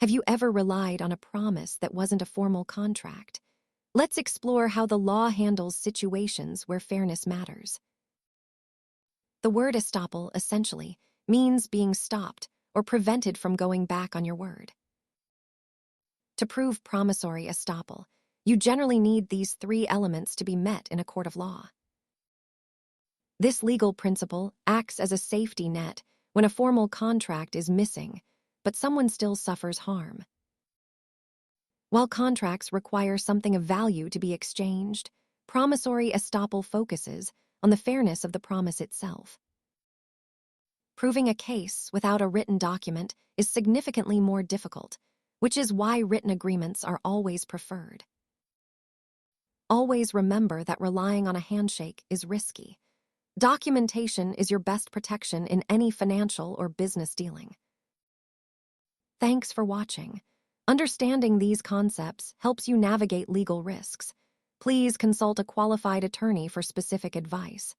Have you ever relied on a promise that wasn't a formal contract? Let's explore how the law handles situations where fairness matters. The word estoppel, essentially, means being stopped or prevented from going back on your word. To prove promissory estoppel, you generally need these three elements to be met in a court of law. This legal principle acts as a safety net when a formal contract is missing, but someone still suffers harm. While contracts require something of value to be exchanged, promissory estoppel focuses on the fairness of the promise itself. Proving a case without a written document is significantly more difficult, which is why written agreements are always preferred. Always remember that relying on a handshake is risky. Documentation is your best protection in any financial or business dealing. Thanks for watching. Understanding these concepts helps you navigate legal risks. Please consult a qualified attorney for specific advice.